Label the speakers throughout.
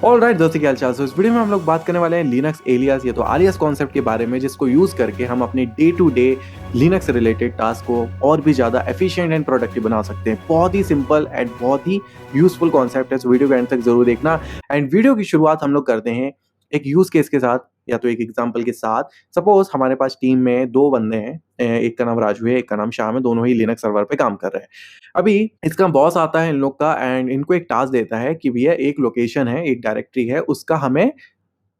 Speaker 1: Alright दोस्तों, क्या हाल-चाल। इस वीडियो में हम लोग बात करने वाले हैं लिनक्स एलियास या तो आलियास कॉन्सेप्ट के बारे में, जिसको यूज़ करके हम अपने डे टू डे लिनक्स से रिलेटेड टास्क को और भी ज़्यादा एफिशिएंट एंड प्रोडक्टिव बना सकते हैं। बहुत ही सिंपल एंड बहुत ही यूज़फुल कॉन्सेप्ट है, इस वीडियो को एंड तक ज़रूर देखना। एंड वीडियो की शुरुआत हम लोग करते हैं एक यूज़ केस के साथ या तो एक एग्जांपल के साथ। सपोज़ हमारे पास टीम में 2 बंदे हैं, एक का नाम राजू है, एक का नाम श्याम है, दोनों ही लिनक्स सर्वर पे काम कर रहे हैं। अभी इसका बॉस आता है इन लोग का एंड इनको एक टास्क देता है कि भैया एक लोकेशन है, एक डायरेक्टरी है, उसका हमें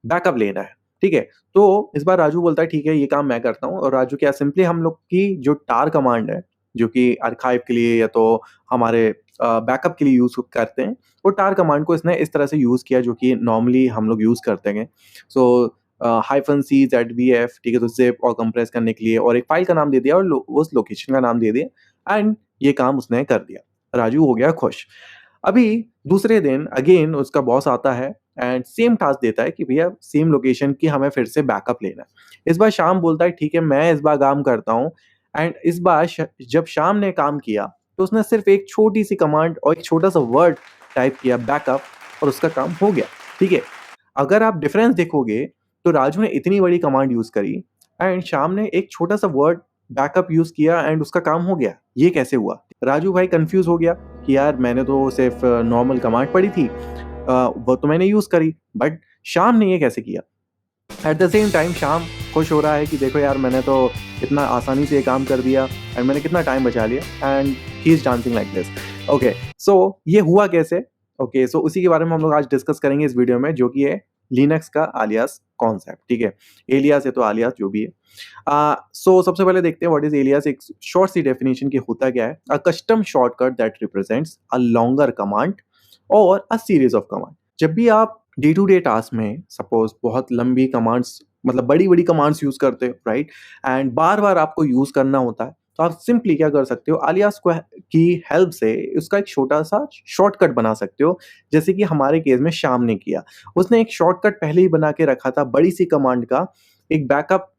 Speaker 1: बैकअप लेना है, ठीक है? तो इस बार राजू बोलता है ठीक है, ये काम मैं करता हूँ। और राजू क्या सिंपली हम लोग की जो टार कमांड है, जो कि आर्काइव के लिए या तो हमारे बैकअप के लिए यूज़ करते हैं, वो टार कमांड को इसने इस तरह से यूज़ किया जो कि नॉर्मली हम लोग यूज़ करते हैं। सो -c ZVF, ठीक है? तो ज़िप और कंप्रेस करने के लिए, और एक फाइल का नाम दे दिया और उस लोकेशन का नाम दे दिया एंड ये काम उसने कर दिया। राजू हो गया खुश। अभी दूसरे दिन अगेन उसका बॉस आता है एंड सेम टास्क देता है कि भैया सेम लोकेशन की हमें फिर से बैकअप लेना है। इस बार शाम बोलता है ठीक है, मैं इस बार काम करता हूँ। एंड इस बार जब शाम ने काम किया तो उसने सिर्फ एक छोटी सी कमांड और एक छोटा सा वर्ड टाइप किया बैकअप, और उसका काम हो गया, ठीक है। अगर आप डिफरेंस देखोगे तो राजू ने इतनी बड़ी कमांड यूज करी एंड श्याम ने एक छोटा सा वर्ड बैकअप यूज किया एंड उसका काम हो गया। ये कैसे हुआ? राजू भाई कंफ्यूज हो गया कि यार मैंने तो सिर्फ नॉर्मल कमांड पढ़ी थी, वो तो मैंने यूज करी, बट श्याम ने ये कैसे किया? At the same time Shyam खुश हो रहा है कि देखो यार, मैंने तो इतना आसानी से ये काम कर दिया एंड मैंने कितना टाइम बचा लिया, and he is dancing like this. Okay, so ये हुआ कैसे? ओके, सो उसी के बारे में हम लोग आज डिस्कस करेंगे इस वीडियो में, जो कि है लिनक्स का आलियास कॉन्सेप्ट, ठीक है। एलियास है तो आलियास जो भी है। सो सबसे पहले देखते हैं व्हाट इज एलियास। एक शॉर्ट सी डेफिनेशन की होता क्या है? A custom shortcut that represents a longer command और अ सीरीज ऑफ कमांड। जब भी आप डे टू डे टास्क में सपोज बहुत लंबी कमांड्स, मतलब बड़ी बड़ी कमांड्स यूज करते हो, राइट, एंड बार बार आपको यूज करना होता है, तो आप सिंपली क्या कर सकते हो, आलियास को की हेल्प से उसका एक छोटा सा शॉर्टकट बना सकते हो। जैसे कि हमारे केस में श्याम ने किया, उसने एक शॉर्टकट पहले ही बना के रखा था बड़ी सी कमांड का, एक बैकअप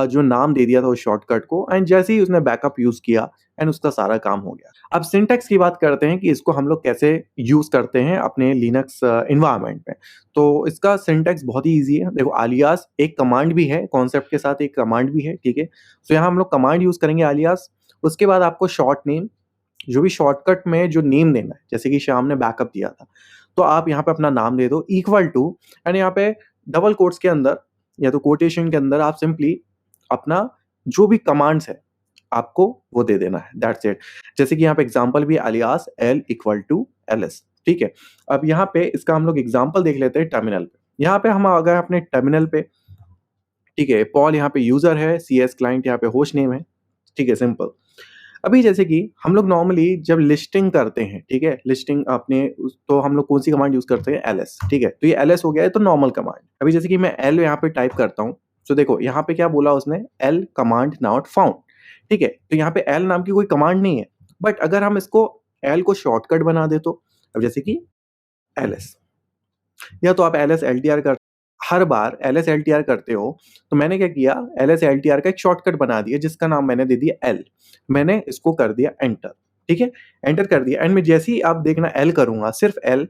Speaker 1: जो नाम दे दिया था उस शॉर्टकट को, एंड जैसे ही उसने बैकअप यूज किया एंड उसका सारा काम हो गया। अब सिंटैक्स की बात करते हैं कि इसको हम लोग कैसे यूज करते हैं अपने लिनक्स एनवायरनमेंट में। तो इसका सिंटैक्स बहुत ही ईजी है। देखो, आलियास एक कमांड भी है, कॉन्सेप्ट के साथ एक कमांड भी है, ठीक है। तो यहाँ हम लोग कमांड यूज करेंगे आलियास। उसके बाद आपको शॉर्ट नेम, जो भी शॉर्टकट में जो नेम देना है, जैसे कि श्याम ने बैकअप दिया था, तो आप यहाँ पे अपना नाम दे दो इक्वल टू, एंड यहाँ पे डबल कोट्स के अंदर या तो कोटेशन के अंदर आप सिंपली अपना जो भी कमांड्स है आपको वो दे देना है, दैट्स इट। जैसे कि यहाँ पे एग्जांपल भी alias l equal to ls, ठीक है। अब यहाँ पे इसका हम लोग एग्जांपल देख लेते हैं टर्मिनल पे। यहाँ पे हम आ गए अपने टर्मिनल पे, ठीक है। पॉल यहाँ पे यूजर है, cs क्लाइंट यहाँ पे होस्ट नेम है, ठीक है, सिंपल। अभी जैसे कि हम लोग नॉर्मली जब लिस्टिंग करते हैं, ठीक है, लिस्टिंग अपने तो हम लोग कौन सी कमांड यूज करते हैं? ls, ठीक है। तो ये ls हो गया है, तो नॉर्मल कमांड। अभी जैसे कि मैं l यहाँ पे टाइप करता हूँ, तो देखो यहाँ पे क्या बोला उसने, l कमांड नॉट फाउंड, ठीक है। तो यहाँ पे l नाम की कोई कमांड नहीं है, बट अगर हम इसको l को शॉर्टकट बना दे तो, अब जैसे कि ls, या तो आप ls ltr कर, हर बार ls ltr करते हो, तो मैंने क्या किया, ls ltr का एक शॉर्टकट बना दिया जिसका नाम मैंने दे दिया l। मैंने इसको कर दिया एंटर, ठीक है, एंटर कर दिया। एंड में जैसे ही आप देखना l करूंगा, सिर्फ l,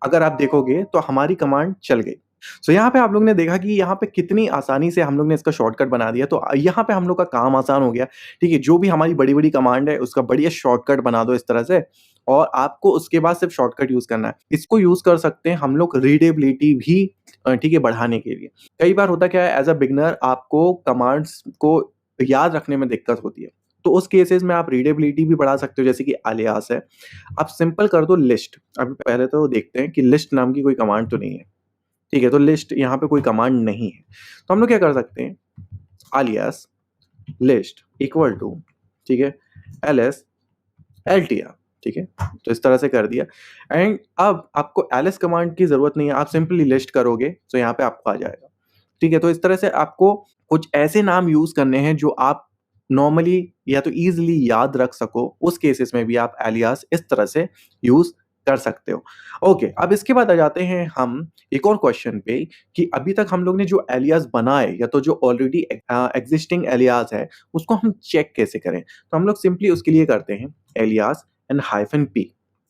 Speaker 1: अगर आप देखोगे तो हमारी कमांड चल गई। सो यहाँ पे आप लोग ने देखा कि यहाँ पे कितनी आसानी से हम लोग ने इसका शॉर्टकट बना दिया। तो यहाँ पे हम लोग का काम आसान हो गया, ठीक है। जो भी हमारी बड़ी बड़ी कमांड है उसका बढ़िया शॉर्टकट बना दो इस तरह से, और आपको उसके बाद सिर्फ शॉर्टकट यूज करना है। इसको यूज कर सकते हैं हम लोग रीडेबिलिटी भी, ठीक है, बढ़ाने के लिए। कई बार होता क्या है, एज अ बिगनर आपको कमांड्स को याद रखने में दिक्कत होती है, तो उस केसेस में आप रीडेबिलिटी भी बढ़ा सकते हो। जैसे कि अलियास है, आप सिंपल कर दो लिस्ट। अभी पहले तो देखते हैं कि लिस्ट नाम की कोई कमांड तो नहीं है, ठीक है। तो लिस्ट यहाँ पे कोई कमांड नहीं है, तो हम लोग क्या कर सकते हैं, अलियास लिस्ट इक्वल टू, ठीक है, ls ltr, ठीक है। तो इस तरह से कर दिया, एंड अब आपको ls कमांड की जरूरत नहीं है, आप सिंपली लिस्ट करोगे तो यहाँ पे आपको आ जाएगा, ठीक है। तो इस तरह से आपको कुछ ऐसे नाम यूज करने हैं जो आप नॉर्मली या तो इजीली याद रख सको। उस केसेस में भी आप एलियास इस तरह से यूज कर सकते हो। ओके, अब इसके बाद आ जाते हैं हम एक और क्वेश्चन पे कि अभी तक हम लोग ने जो एलियास बनाए या तो जो ऑलरेडी एग्जिस्टिंग एलियास है उसको हम चेक कैसे करें। तो हम लोग सिंपली उसके लिए करते हैं एलियास एंड हाइफन पी,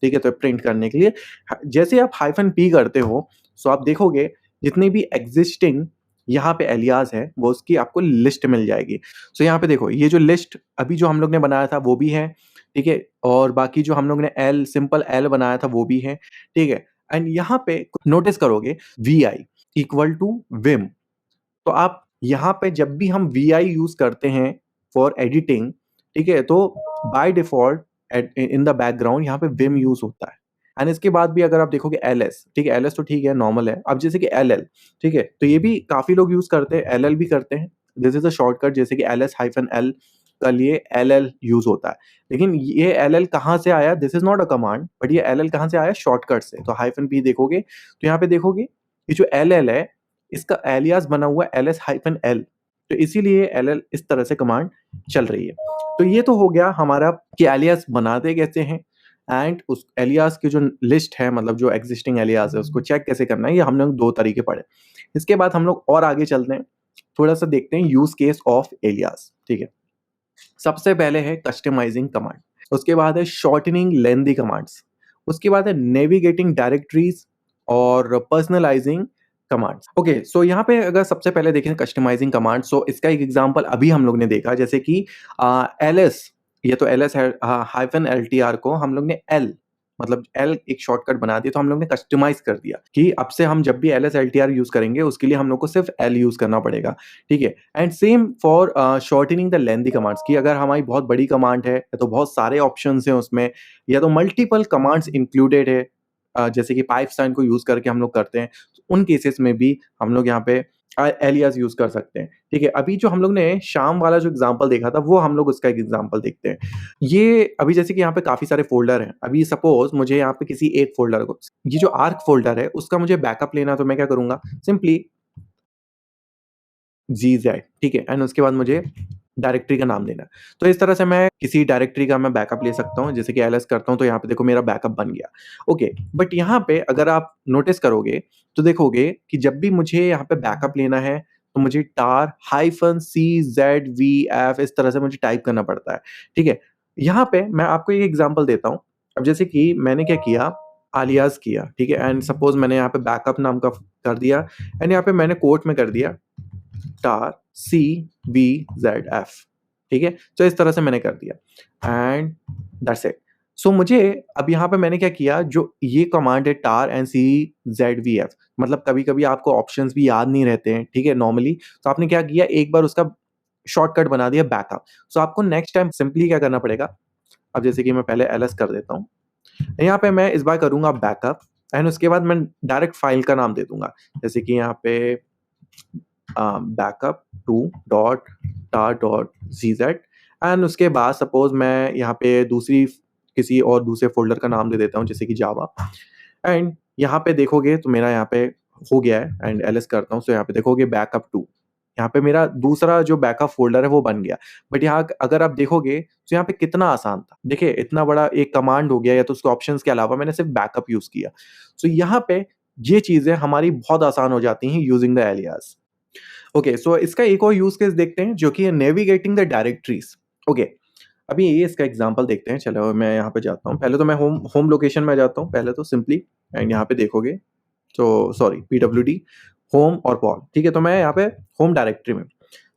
Speaker 1: ठीक है। तो प्रिंट करने के लिए जैसे आप हाइफन पी करते हो, सो आप देखोगे जितने भी एग्जिस्टिंग यहाँ पे एलियास है वो उसकी आपको लिस्ट मिल जाएगी। सो यहाँ पे देखो ये जो लिस्ट अभी जो हम लोग ने बनाया था वो भी है, ठीक है? और बाकी जो हम लोग ने एल सिंपल एल बनाया था वो भी है, ठीक है? एंड यहाँ पे नोटिस करोगे वी इक्वल टू विम। तो आप यहाँ पे जब भी हम वी यूज करते हैं फॉर एडिटिंग, ठीक है, तो by default in the background यहाँ पे विम यूज होता है। एंड इसके बाद भी अगर आप देखोगे एल एस, ठीक है, एल एस तो ठीक है नॉर्मल है। अब जैसे कि एल एल, ठीक है, तो ये भी काफी लोग यूज करते हैं, एल एल भी करते हैं। दिस इज अ शॉर्टकट, जैसे कि एल एस हाइफन एल का लिए एल एल यूज होता है। लेकिन ये एल एल कहाँ से आया? This is not a command, but ये एल एल कहाँ से आया? शॉर्टकट से। तो हाइफन पी देखोगे तो यहाँ पे देखोगे ये जो एल एल है इसका एलियास बना हुआ है एल एस हाइफन एल, तो इसीलिए एल एल इस तरह से कमांड चल रही है। तो ये तो हो गया हमारा कि एलियास बनाते कैसे हैं एंड उस एलियास की जो लिस्ट है, मतलब जो एग्जिस्टिंग एलियास है उसको चेक कैसे करना है, ये हमने दो तरीके पढ़े। इसके बाद हम लोग और आगे चलते हैं, थोड़ा सा देखते हैं यूज केस ऑफ एलियास, ठीक है। सबसे पहले है कस्टमाइजिंग कमांड, उसके बाद है शॉर्टनिंग लेंथी कमांड्स, उसके बाद है नेविगेटिंग डायरेक्टरीज और पर्सनलाइजिंग कमांड्स। ओके, सो यहाँ पे अगर सबसे पहले देखें कस्टमाइजिंग कमांड, सो इसका एक एग्जांपल अभी हम लोग ने देखा, जैसे कि एल एस, ये तो एल एस है, हाइफन एल टी आर को हम लोग ने एल मतलब एल एक शॉर्टकट बना दिया, तो हम लोग ने कस्टमाइज कर दिया कि अब से हम जब भी L S L T are use करेंगे उसके लिए हम लोग को सिर्फ एल यूज करना पड़ेगा, ठीक है। And same for shortening the lengthy commands की अगर हमारी बहुत बड़ी कमांड है या तो बहुत सारे ऑप्शंस हैं उसमें, या तो मल्टीपल कमांड्स इंक्लूडेड है, जैसे कि पाइप साइन को यूज करके हम लोग करते हैं, तो उन केसेस में भी हम लोग यहाँ पे एलियास यूज कर सकते हैं, ठीक है। अभी जो हम लोग ने शाम वाला जो एग्जांपल देखा था वो हम लोग उसका एक एग्जांपल देखते हैं। ये अभी जैसे कि यहाँ पे काफी सारे फोल्डर हैं, अभी सपोज मुझे यहाँ पे किसी एक फोल्डर को, ये जो आर्क फोल्डर है उसका मुझे बैकअप लेना, तो मैं क्या करूंगा, सिंपली GZ, ठीक है, एंड उसके बाद मुझे डायरेक्टरी का नाम देना है। तो इस तरह से मैं किसी डायरेक्टरी का मैं बैकअप ले सकता हूँ, जैसे कि एलएस करता हूँ तो यहाँ पे देखो मेरा बैकअप बन गया। ओके, बट यहाँ पे अगर आप नोटिस करोगे तो देखोगे कि जब भी मुझे यहाँ पे बैकअप लेना है तो मुझे टार हाइफन CZVF इस तरह से मुझे टाइप करना पड़ता है, ठीक है। यहाँ पे मैं आपको एक एग्जाम्पल देता हूँ। अब जैसे कि मैंने क्या किया, आलियास किया, ठीक है, एंड सपोज मैंने यहाँ पे बैकअप नाम का कर दिया, एंड यहाँ पे मैंने कोट में कर दिया स्टार CVZF, ठीक है। तो इस तरह से मैंने कर दिया एंड दैट्स इट। सो मुझे अब यहाँ पे मैंने क्या किया, जो ये कमांड है टार एंड CZVF, मतलब कभी कभी आपको ऑप्शंस भी याद नहीं रहते हैं, ठीक है, नॉर्मली, तो आपने क्या किया, एक बार उसका शॉर्टकट बना दिया बैकअप। सो आपको नेक्स्ट टाइम सिंपली क्या करना पड़ेगा, अब जैसे कि मैं पहले एलएस कर देता हूँ, यहाँ पे मैं इस बार करूंगा बैकअप, एंड उसके बाद मैं डायरेक्ट फाइल का नाम दे दूंगा, जैसे कि यहाँ पे backup two dot tar dot ZZ, and उसके बाद सपोज मैं यहाँ पे दूसरी किसी और दूसरे फोल्डर का नाम दे देता हूँ, जैसे कि जावा, एंड यहाँ पे देखोगे तो मेरा यहाँ पे हो गया है, एंड एलएस करता हूँ, तो यहाँ पे देखोगे बैकअप टू, यहाँ पे मेरा दूसरा जो बैकअप फोल्डर है वो बन गया। बट यहाँ अगर आप देखोगे तो यहाँ पे कितना आसान था, देखिए इतना बड़ा एक कमांड हो गया, या तो उसके ऑप्शंस के अलावा मैंने सिर्फ बैकअप यूज किया। सो यहाँ पे ये चीजें हमारी बहुत आसान हो जाती हैं यूजिंग द एलियास। ओके, सो इसका एक और यूज केस देखते हैं जो कि है नेविगेटिंग द डायरेक्टरीज। ओके, अभी ये इसका एग्जांपल देखते हैं। चलो मैं यहाँ पे जाता हूँ, पहले तो मैं होम होम लोकेशन में जाता हूँ पहले तो सिंपली, एंड यहाँ पे देखोगे तो सॉरी PWD होम और पॉल, ठीक है। तो मैं यहाँ पे होम डायरेक्टरी में,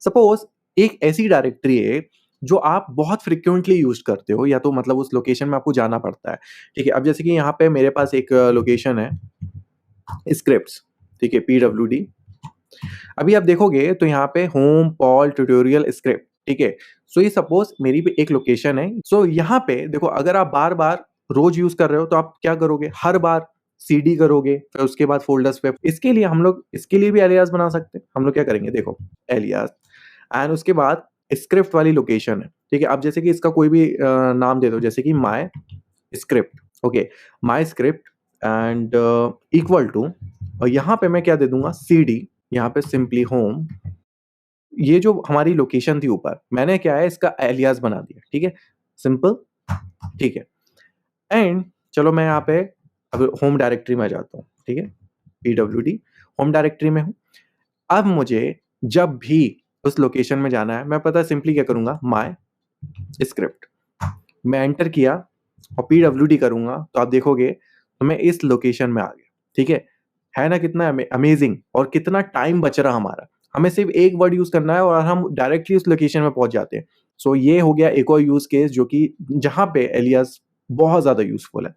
Speaker 1: सपोज एक ऐसी डायरेक्टरी है जो आप बहुत फ्रिक्वेंटली यूज करते हो, या तो मतलब उस लोकेशन में आपको जाना पड़ता है, ठीक है। अब जैसे कि यहाँ पे मेरे पास एक लोकेशन है स्क्रिप्ट्स, ठीक है, PWD। अभी आप देखोगे तो यहाँ पे होम पॉल ट्यूटोरियल स्क्रिप्ट, ठीक है। सो ये सपोज मेरी भी एक लोकेशन है। सो यहाँ पे देखो अगर आप बार बार रोज यूज कर रहे हो तो आप क्या करोगे, हर बार CD करोगे, फिर उसके बाद फोल्डर्स पे, इसके लिए हम लोग इसके लिए भी एलियास बना सकते हैं। हम लोग क्या करेंगे, देखो एलियास एंड उसके बाद स्क्रिप्ट वाली लोकेशन है, ठीक है। अब जैसे कि इसका कोई भी नाम दे दो, जैसे कि my script, okay, my script and equal to, और यहाँ पे मैं क्या दे दूंगा, CD, यहाँ पे सिंपली होम, ये जो हमारी लोकेशन थी ऊपर, मैंने क्या है इसका एलियास बना दिया, ठीक है, सिंपल, ठीक है। एंड चलो मैं यहाँ पे अब होम डायरेक्टरी में जाता हूँ, ठीक है, PWD होम डायरेक्टरी में हूँ। अब मुझे जब भी उस लोकेशन में जाना है, मैं पता सिंपली क्या करूंगा, माय स्क्रिप्ट, मैं एंटर किया और PWD करूंगा, तो आप देखोगे तो मैं इस लोकेशन में आ गया, ठीक है। है ना कितना अमेजिंग, और कितना टाइम बच रहा हमारा। हमें सिर्फ एक वर्ड यूज करना है और हम डायरेक्टली उस लोकेशन में पहुंच जाते हैं। सो ये हो गया एक और यूज केस जो कि जहां पे एलियास बहुत ज्यादा यूजफुल है।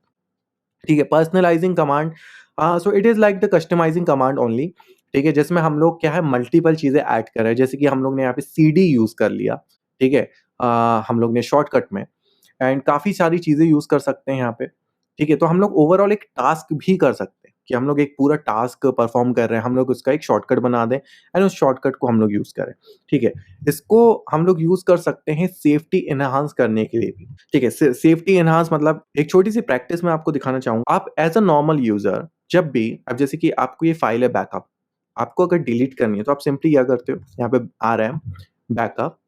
Speaker 1: ठीक है, personalising command, so it is like the customising command only. ठीक है, जिसमें हम लोग क्या है मल्टीपल चीजें ऐड कर रहे हैं, जैसे कि हम लोग ने यहाँ पे सीडी यूज कर लिया। ठीक है, हम लोग ने शॉर्टकट में, एंड काफ़ी सारी चीज़ें यूज़ कर सकते हैं यहाँ पे। ठीक है, तो हम लोग ओवरऑल एक टास्क भी कर सकते हैं कि हम लोग एक पूरा टास्क परफ़ॉर्म कर रहे हैं, हम लोग उसका एक शॉर्टकट बना दें एंड उस शॉर्टकट को हम लोग यूज़ करें। ठीक है, इसको हम लोग यूज़ कर सकते हैं सेफ्टी एनहांस करने के लिए भी। ठीक है, सेफ्टी एनहांस मतलब एक छोटी-सी प्रैक्टिस मैं आपको दिखाना चाहूँगा। आप एज़ अ नॉर्मल यूज़र जब भी, अब जैसे कि आपको ये फ़ाइल है बैकअप, आपको अगर डिलीट करनी है तो आप सिंपली क्या करते हो, यहाँ पे rm बैकअप,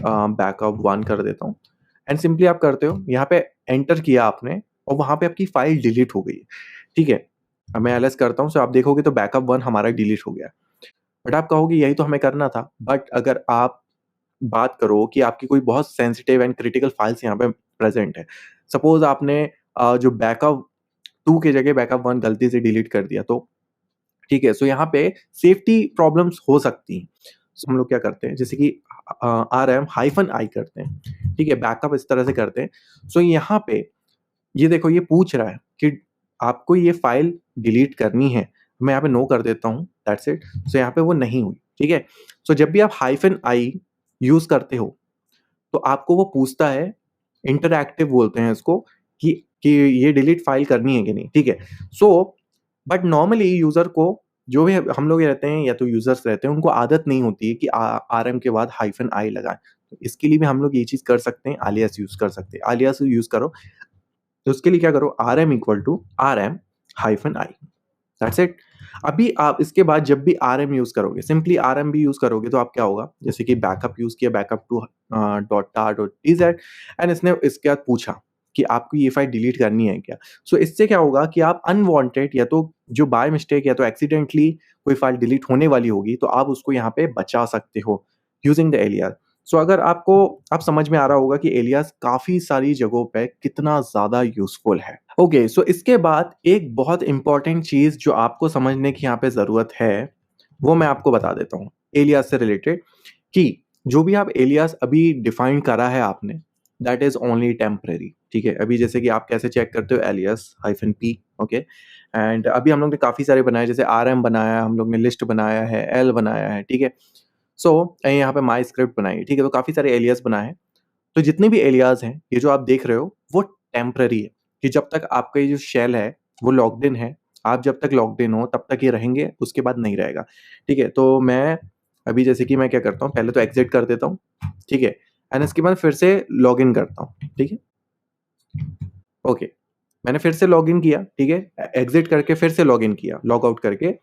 Speaker 1: बैकअप 1 कर देता हूँ एंड सिंपली आप करते हो, यहाँ पे एंटर किया आपने और वहाँ पे आपकी फाइल डिलीट हो गई है। ठीक है, अब मैं एलएस करता हूँ, सो आप देखोगे तो बैकअप 1 हमारा डिलीट हो गया है। बट आप कहोगे यही तो हमें करना था। बट अगर आप बात करो कि आपकी कोई बहुत सेंसिटिव एंड क्रिटिकल फाइल्स यहाँ पे प्रेजेंट है, सपोज आपने जो बैकअप 2 की जगह बैकअप 1 गलती से डिलीट कर दिया, तो ठीक है, सो यहाँ पे सेफ्टी प्रॉब्लम्स हो सकती हैं। सो हम लोग क्या करते हैं, जैसे कि rm हाइफन आई करते हैं। ठीक है, बैकअप इस तरह से करते हैं। सो यहाँ पे ये देखो, ये पूछ रहा है कि आपको ये फाइल डिलीट करनी है। मैं यहाँ पे नो कर देता हूँ, दैट्स इट। सो यहाँ पे वो नहीं हुई। ठीक है, सो जब भी आप हाइफन आई यूज करते हो तो आपको वो पूछता है, इंटरएक्टिव बोलते हैं इसको, कि ये डिलीट फाइल करनी है कि नहीं। ठीक है, सो बट नॉर्मली यूजर को, जो भी हम लोग रहते हैं या तो यूजर्स रहते हैं, उनको आदत नहीं होती है कि आरएम के बाद हाइफन आई लगाएं। तो इसके लिए भी हम लोग ये चीज कर सकते हैं, आलियास यूज कर सकते हैं। आलियास यूज करो तो उसके लिए क्या करो, rm equal to rm hyphen I, that's it. अभी आप इसके बाद जब भी rm यूज करोगे, सिंपली rm भी यूज करोगे, तो आप क्या होगा, जैसे कि बैकअप यूज किया, backup two dot tar dot tz, and इसने इसके बाद पूछा कि आपको ये फाइल डिलीट करनी है क्या। सो इससे क्या होगा कि आप अनवांटेड, या तो जो बाय मिस्टेक या तो एक्सीडेंटली कोई फाइल डिलीट होने वाली होगी, तो आप उसको यहाँ पे बचा सकते हो यूजिंग द एलियास। सो अगर आपको अब समझ में आ रहा होगा कि एलियास काफी सारी जगहों पे कितना ज्यादा यूजफुल है। ओके, सो इसके बाद एक बहुत इंपॉर्टेंट चीज जो आपको समझने की यहाँ पे जरूरत है, वो मैं आपको बता देता हूँ एलियास से रिलेटेड, कि जो भी आप एलियास अभी डिफाइन करा है आपने, दैट इज ओनली टेम्परेरी। ठीक है, अभी जैसे कि आप कैसे चेक करते हो, alias hyphen P, okay, and अभी हम लोग ने काफी सारे बनाए, जैसे rm बनाया है, हम लोग ने लिस्ट बनाया है, l बनाया है। ठीक है, सो यहाँ पे माई स्क्रिप्ट बनाई है। ठीक है, तो काफी सारे एलियास बनाए हैं। तो जितने भी एलियास हैं, ये जो आप देख रहे हो, वो टेम्पररी है, कि जब तक आपका ये जो शेल है वो लॉक्ड इन है, आप जब तक लॉक्ड इन हो तब तक ये रहेंगे, उसके बाद नहीं रहेगा। ठीक है, तो मैं अभी जैसे कि मैं क्या करता हूँ, पहले तो एग्जिट कर देता हूँ। ठीक है, एंड इसके बाद फिर से लॉग इन करता हूँ। ठीक है, ओके, मैंने फिर से लॉग इन किया। ठीक है, एग्जिट करके फिर से लॉग इन किया, लॉग आउट करके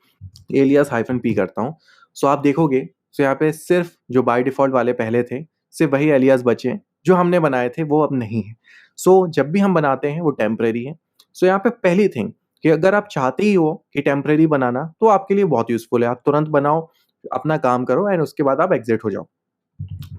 Speaker 1: एलियास हाइफन पी करता हूँ। सो आप देखोगे, सो यहाँ पे सिर्फ जो बाय डिफॉल्ट वाले पहले थे, सिर्फ वही एलियास बचे हैं, जो हमने बनाए थे वो अब नहीं है। सो जब भी हम बनाते हैं वो टेम्परेरी है। सो यहाँ पे पहली थिंग, कि अगर आप चाहते ही हो कि टेम्परेरी बनाना, तो आपके लिए बहुत यूजफुल है। आप तुरंत बनाओ, अपना काम करो एंड उसके बाद आप एग्जिट हो जाओ।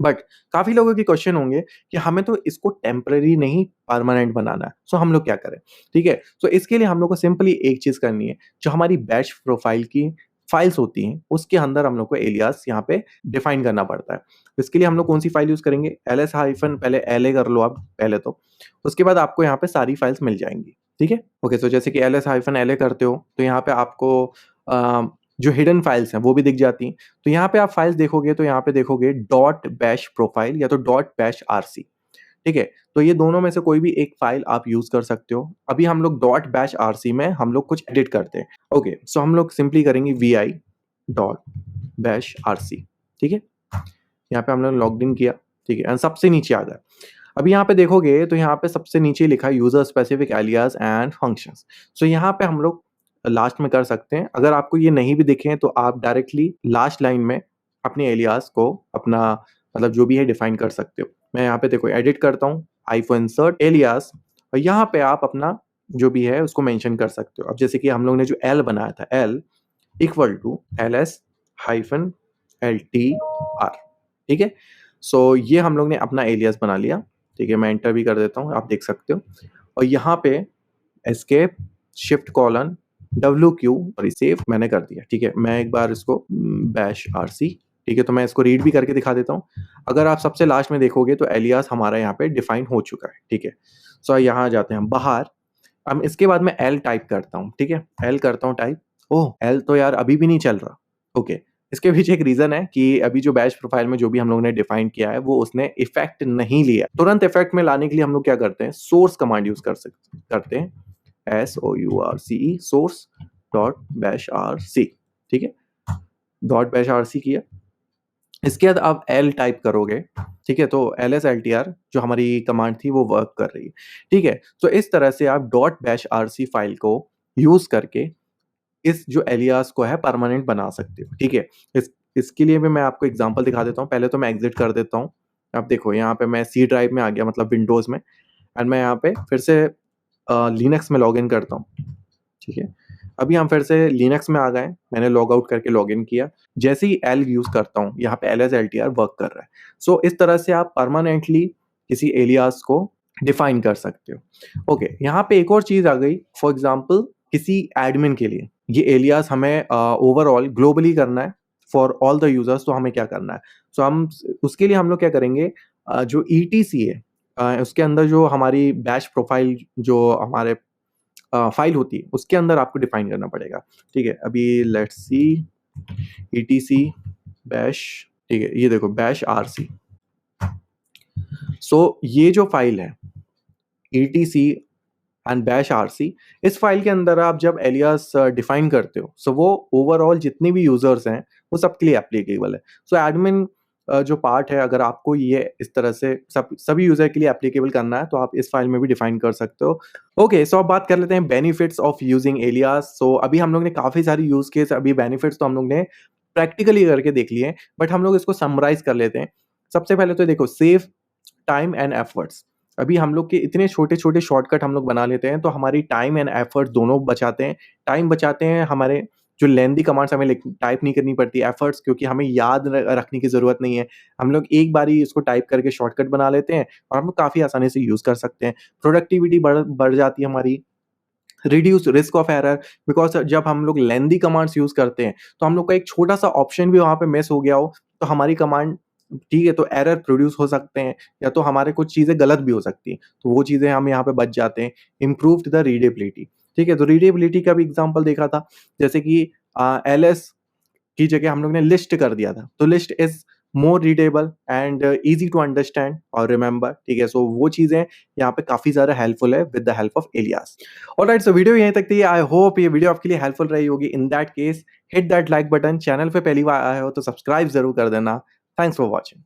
Speaker 1: बट काफी लोगों के क्वेश्चन होंगे कि हमें तो इसको टेम्परेरी नहीं परमानेंट बनाना है, सो हम लोग क्या करें। ठीक है, सो इसके लिए हम लोग को सिंपली एक चीज करनी है, जो हमारी बैच प्रोफाइल की फाइल्स होती हैं, उसके अंदर हम लोग को एलियास यहाँ पे डिफाइन करना पड़ता है। इसके लिए हम लोग कौन सी फाइल यूज करेंगे, ls हाइफन, पहले la कर लो आप पहले, तो उसके बाद आपको यहाँ पे सारी फाइल्स मिल जाएंगी। ठीक है, ओके, सो जैसे कि ls हाइफन la करते हो, तो यहाँ पे आपको जो हिडन फाइल्स हैं वो भी दिख जाती हैं। तो यहाँ पे आप फाइल्स देखोगे, तो यहाँ पे देखोगे डॉट बैश प्रोफाइल या तो डॉट बैश आरसी। ठीक है, तो ये दोनों में से कोई भी एक फाइल आप यूज कर सकते हो। अभी हम लोग डॉट बैश आरसी में हम लोग कुछ एडिट करते हैं। ओके, सो हम लोग सिंपली करेंगे vi डॉट बैश आरसी। ठीक है, यहाँ पे हम लोग लॉग इन किया। ठीक है, एंड सबसे नीचे आ गया। अभी यहाँ पे देखोगे तो यहाँ पे सबसे नीचे लिखा है user specific alias and functions. So यहाँ पे हम लोग लास्ट में कर सकते हैं। अगर आपको ये नहीं भी दिखे तो आप डायरेक्टली लास्ट लाइन में अपने एलियास को, अपना मतलब जो भी है, डिफाइन कर सकते हो। मैं यहाँ पे देखो एडिट करता हूँ, आईफो इंसर्ट एलियास, और यहाँ पे आप अपना जो भी है उसको मेंशन कर सकते हो। अब जैसे कि हम लोग ने जो एल बनाया था, L equal to L S hyphen L T R. ठीक है, सो ये हम लोग ने अपना एलियास बना लिया। ठीक है, मैं एंटर भी कर देता हूँ, आप देख सकते हो। और यहाँ पे escape shift colon WQ sorry save मैंने कर दिया, ठीक है। मैं एक बार इसको बैश RC, ठीक है, तो मैं इसको रीड भी करके दिखा देता हूँ। अगर आप सबसे लास्ट में देखोगे तो एलियास हमारा यहाँ पे डिफाइन हो चुका है, ठीक है। सो यहाँ जाते हैं हम बाहर। अब इसके बाद मैं L टाइप करता हूँ, ठीक है, L करता हूँ टाइप। ओह! L तो यार अभी भी नहीं चल रहा। ओके, इसके पीछे एक रीज़न है कि अभी जो बैश प्रोफाइल में जो भी हम लोगों ने डिफाइन किया है, वो उसने इफ़ेक्ट नहीं लिया। तुरंत इफ़ेक्ट में लाने के लिए हम लोग क्या करते हैं, सोर्स कमांड यूज़ करते हैं, SOURCE source dot bash RC, ठीक है, डॉट बैश RC किया। इसके बाद आप L टाइप करोगे, ठीक है, तो LSLTR जो हमारी कमांड थी वो वर्क कर रही है, ठीक है। तो इस तरह से आप डॉट बैश RC फाइल को यूज़ करके इस जो एलियास को है परमानेंट बना सकते हो, ठीक है। इसके लिए भी मैं आपको एग्जांपल दिखा देता हूँ। पहले तो मैं एग्जिट कर देता हूँ। अब देखो यहाँ पे मैं सी ड्राइव में आ गया, मतलब विंडोज़ में, एंड मैं यहाँ पे फिर से लिनक्स में लॉगिन करता हूँ, ठीक है। अभी हम फिर से लिनक्स में आ गए, मैंने लॉग आउट करके लॉगिन किया। जैसे ही L यूज़ करता हूँ, यहाँ पे LSLTR वर्क कर रहा है। सो इस तरह से आप परमानेंटली किसी एलियास को डिफाइन कर सकते हो। ओके, यहाँ पे एक और चीज़ आ गई, फॉर एग्जांपल किसी एडमिन के लिए ये एलियास हमें ओवरऑल ग्लोबली करना है फॉर ऑल द यूजर्स, तो हमें क्या करना है? सो हम उसके लिए हम लोग क्या करेंगे, जो ETC है उसके अंदर जो हमारी बैश प्रोफाइल जो हमारे फाइल होती है उसके अंदर आपको डिफाइन करना पड़ेगा, ठीक है। अभी लेट्स सी ETC बैश, ठीक है, ये देखो बैश RC। सो ये जो फाइल है ETC एंड बैश RC, इस फाइल के अंदर आप जब एलियास डिफाइन करते हो, सो वो ओवरऑल जितने भी यूजर्स हैं वो सबके लिए एप्लीकेबल है। सो एडमिन जो पार्ट है, अगर आपको ये इस तरह से सभी यूजर के लिए एप्लीकेबल करना है तो आप इस फाइल में भी डिफाइन कर सकते हो। ओके, सो अब बात कर लेते हैं बेनिफिट्स ऑफ यूजिंग एलियास। सो अभी हम लोग ने काफी सारी यूज केस, अभी बेनिफिट्स तो हम लोग ने प्रैक्टिकली करके देख लिए, बट हम लोग इसको समराइज कर लेते हैं। सबसे पहले तो देखो, सेव टाइम एंड एफर्ट्स। अभी हम लोग के इतने छोटे-छोटे शॉर्टकट हम लोग बना लेते हैं, तो हमारी टाइम एंड एफर्ट दोनों बचाते हैं। टाइम बचाते हैं, हमारे जो लेंथी कमांड्स हमें टाइप नहीं करनी पड़ती, एफर्ट्स क्योंकि हमें याद रखने की ज़रूरत नहीं है। हम लोग एक बार ही इसको टाइप करके शॉर्टकट बना लेते हैं और हम लोग काफ़ी आसानी से यूज़ कर सकते हैं। प्रोडक्टिविटी बढ़ जाती है हमारी। Reduce risk of error, because जब हम लोग लेंथी कमांड्स यूज़ करते हैं, तो हम लोग का एक छोटा-सा ऑप्शन भी वहाँ पे मिस हो गया हो, तो हमारी कमांड, ठीक है, तो एरर प्रोड्यूस हो सकते हैं या तो हमारे कुछ चीज़ें गलत भी हो सकती हैं, तो वो चीज़ें हम यहाँ पे बच जाते हैं। इम्प्रूव्ड द रीडेबिलिटी, ठीक है, तो रीडेबिलिटी का भी एग्ज़ाम्पल देखा था, जैसे कि एलएस की जगह हम लोग ने लिस्ट कर दिया था, तो list is more readable and easy to understand और रिमेंबर, ठीक है, सो वो चीज़ें यहाँ पे काफ़ी ज़्यादा हेल्पफुल है with the help of alias. Alright, so video यहीं तक थी। आई होप ये वीडियो आपके लिए हेल्पफुल रही होगी। In that case hit that like button, channel पे पहली बार आए हो तो सब्सक्राइब ज़रूर कर देना। Thanks for watching.